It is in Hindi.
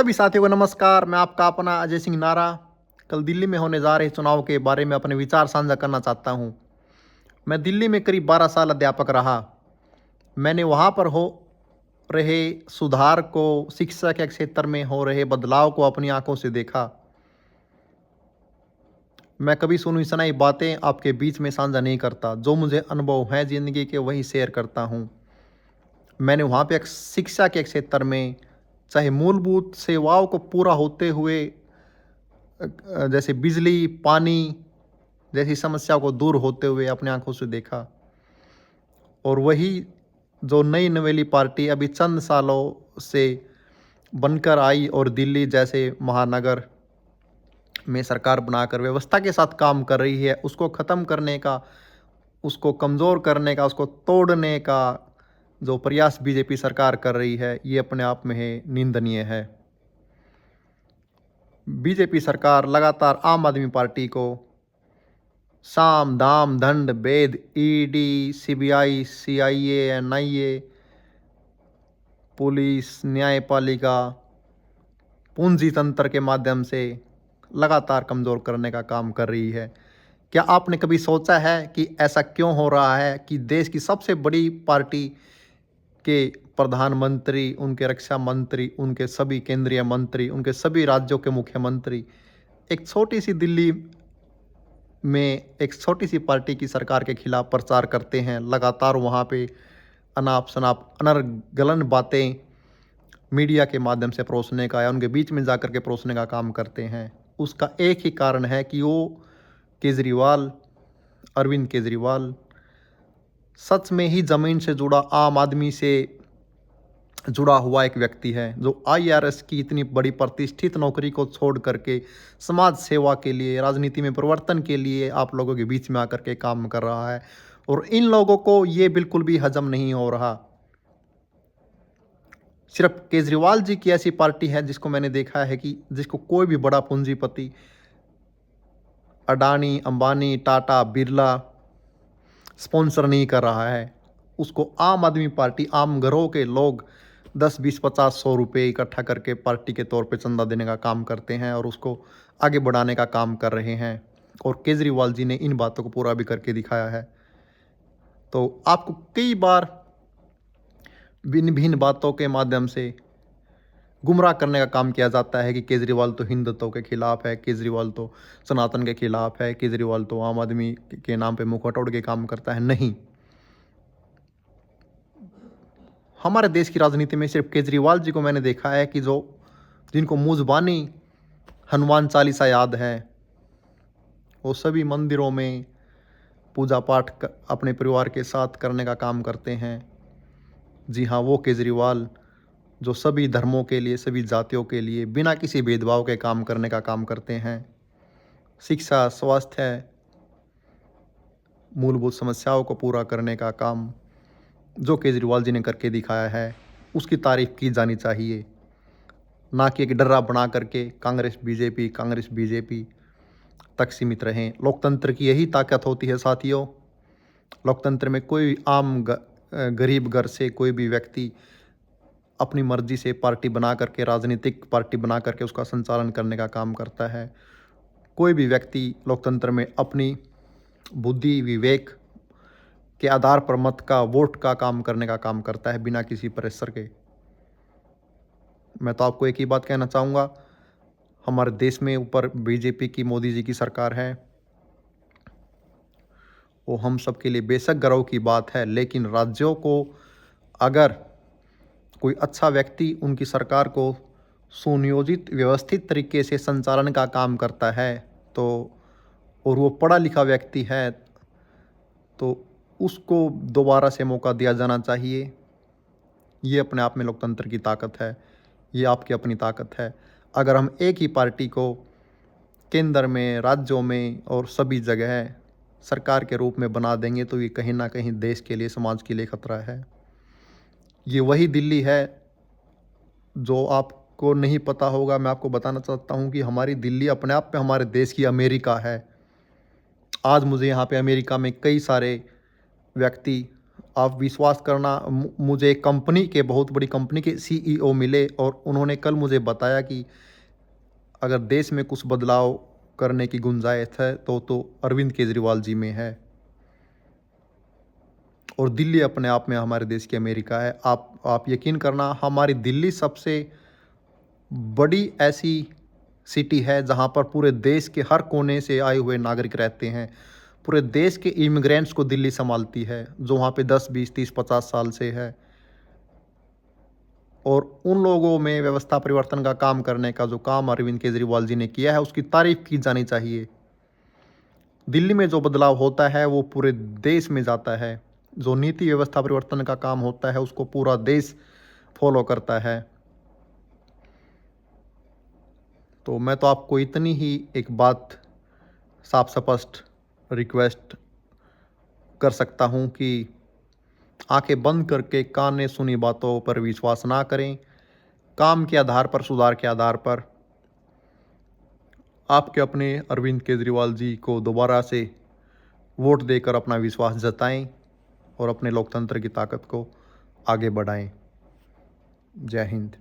सभी साथियों को नमस्कार। मैं आपका अपना अजय सिंह नारा कल दिल्ली में होने जा रहे चुनाव के बारे में अपने विचार साझा करना चाहता हूं। मैं दिल्ली में करीब 12 साल अध्यापक रहा। मैंने वहां पर हो रहे सुधार को, शिक्षा के क्षेत्र में हो रहे बदलाव को अपनी आंखों से देखा। मैं कभी सुनी सुनाई बातें आपके बीच में साझा नहीं करता। जो मुझे अनुभव है ज़िंदगी के वही शेयर करता हूँ। मैंने वहाँ पे एक शिक्षा के क्षेत्र में चाहे मूलभूत सेवाओं को पूरा होते हुए जैसे बिजली, पानी जैसी समस्याओं को दूर होते हुए अपनी आंखों से देखा। और वही जो नई नवेली पार्टी अभी चंद सालों से बनकर आई और दिल्ली जैसे महानगर में सरकार बनाकर व्यवस्था के साथ काम कर रही है, उसको ख़त्म करने का, उसको कमज़ोर करने का, उसको तोड़ने का जो प्रयास बीजेपी सरकार कर रही है, ये अपने आप में है निंदनीय है। बीजेपी सरकार लगातार आम आदमी पार्टी को साम दाम दंड भेद, ED, CBI, CIA, NIA, police, न्यायपालिका, पूंजी तंत्र के माध्यम से लगातार कमज़ोर करने का काम कर रही है। क्या आपने कभी सोचा है कि ऐसा क्यों हो रहा है कि देश की सबसे बड़ी पार्टी के प्रधानमंत्री, उनके रक्षा मंत्री, उनके सभी केंद्रीय मंत्री, उनके सभी राज्यों के मुख्यमंत्री एक छोटी सी दिल्ली में एक छोटी सी पार्टी की सरकार के खिलाफ प्रचार करते हैं। लगातार वहाँ पे अनाप शनाप अनर्गलन बातें मीडिया के माध्यम से परोसने का या उनके बीच में जाकर के परोसने का काम करते हैं। उसका एक ही कारण है कि वो केजरीवाल, अरविंद केजरीवाल सच में ही ज़मीन से जुड़ा, आम आदमी से जुड़ा हुआ एक व्यक्ति है, जो आईआरएस की इतनी बड़ी प्रतिष्ठित नौकरी को छोड़ करके समाज सेवा के लिए, राजनीति में परिवर्तन के लिए आप लोगों के बीच में आकर के काम कर रहा है। और इन लोगों को ये बिल्कुल भी हजम नहीं हो रहा। सिर्फ केजरीवाल जी की ऐसी पार्टी है जिसको मैंने देखा है कि जिसको कोई भी बड़ा पूंजीपति, अडानी, अंबानी, टाटा, बिरला स्पॉन्सर नहीं कर रहा है। उसको आम आदमी पार्टी, आम घरों के लोग 10, 20, 50, 100 रुपये इकट्ठा करके पार्टी के तौर पे चंदा देने का काम करते हैं और उसको आगे बढ़ाने का काम कर रहे हैं। और केजरीवाल जी ने इन बातों को पूरा भी करके दिखाया है। तो आपको कई बार भिन्न भिन्न बातों के माध्यम से गुमराह करने का काम किया जाता है कि केजरीवाल तो हिंदुत्व के खिलाफ है, केजरीवाल तो सनातन के खिलाफ है, केजरीवाल तो आम आदमी के नाम पे मुंह उड़ के काम करता है। नहीं, हमारे देश की राजनीति में सिर्फ केजरीवाल जी को मैंने देखा है कि जो जिनको मुँह ज़ुबानी हनुमान चालीसा याद है, वो सभी मंदिरों में पूजा पाठ अपने परिवार के साथ करने का काम करते हैं। जी हाँ, वो केजरीवाल जो सभी धर्मों के लिए, सभी जातियों के लिए बिना किसी भेदभाव के काम करने का काम करते हैं। शिक्षा, स्वास्थ्य, मूलभूत समस्याओं को पूरा करने का काम जो केजरीवाल जी ने करके दिखाया है, उसकी तारीफ़ की जानी चाहिए। ना कि एक डर्रा बना करके कांग्रेस बीजेपी तक सीमित रहें। लोकतंत्र की यही ताकत होती है साथियों। लोकतंत्र में कोई आम गरीब घर से कोई भी व्यक्ति अपनी मर्जी से पार्टी बना करके, राजनीतिक पार्टी बना करके उसका संचालन करने का काम करता है। कोई भी व्यक्ति लोकतंत्र में अपनी बुद्धि, विवेक के आधार पर मत का, वोट का काम करने का काम करता है बिना किसी प्रेशर के। मैं तो आपको एक ही बात कहना चाहूँगा, हमारे देश में ऊपर बीजेपी की, मोदी जी की सरकार है, वो हम सब के लिए बेशक गर्व की बात है। लेकिन राज्यों को अगर कोई अच्छा व्यक्ति उनकी सरकार को सुनियोजित, व्यवस्थित तरीके से संचालन का काम करता है तो, और वो पढ़ा लिखा व्यक्ति है, तो उसको दोबारा से मौका दिया जाना चाहिए। ये अपने आप में लोकतंत्र की ताकत है, ये आपकी अपनी ताकत है। अगर हम एक ही पार्टी को केंद्र में, राज्यों में और सभी जगह सरकार के रूप में बना देंगे तो ये कहीं ना कहीं देश के लिए, समाज के लिए खतरा है। ये वही दिल्ली है जो आपको नहीं पता होगा। मैं आपको बताना चाहता हूँ कि हमारी दिल्ली अपने आप में हमारे देश की अमेरिका है। आज मुझे यहाँ पे अमेरिका में कई सारे व्यक्ति आप विश्वास करना, मुझे एक कंपनी के, बहुत बड़ी कंपनी के सीईओ मिले और उन्होंने कल मुझे बताया कि अगर देश में कुछ बदलाव करने की गुंजाइश है तो अरविंद केजरीवाल जी में है। और दिल्ली अपने आप में हमारे देश की अमेरिका है। आप यकीन करना, हमारी दिल्ली सबसे बड़ी ऐसी सिटी है जहाँ पर पूरे देश के हर कोने से आए हुए नागरिक रहते हैं। पूरे देश के इमिग्रेंट्स को दिल्ली संभालती है, जो वहाँ पे 10, 20, 30, 50 साल से है। और उन लोगों में व्यवस्था परिवर्तन का काम करने का जो काम अरविंद केजरीवाल जी ने किया है, उसकी तारीफ़ की जानी चाहिए। दिल्ली में जो बदलाव होता है वो पूरे देश में जाता है। जो नीति व्यवस्था परिवर्तन का काम होता है उसको पूरा देश फॉलो करता है। तो मैं तो आपको इतनी ही एक बात साफ स्पष्ट रिक्वेस्ट कर सकता हूँ कि आंखें बंद करके काने सुनी बातों पर विश्वास ना करें। काम के आधार पर, सुधार के आधार पर आपके अपने अरविंद केजरीवाल जी को दोबारा से वोट देकर अपना विश्वास जताएं और अपने लोकतंत्र की ताकत को आगे बढ़ाएं। जय हिंद।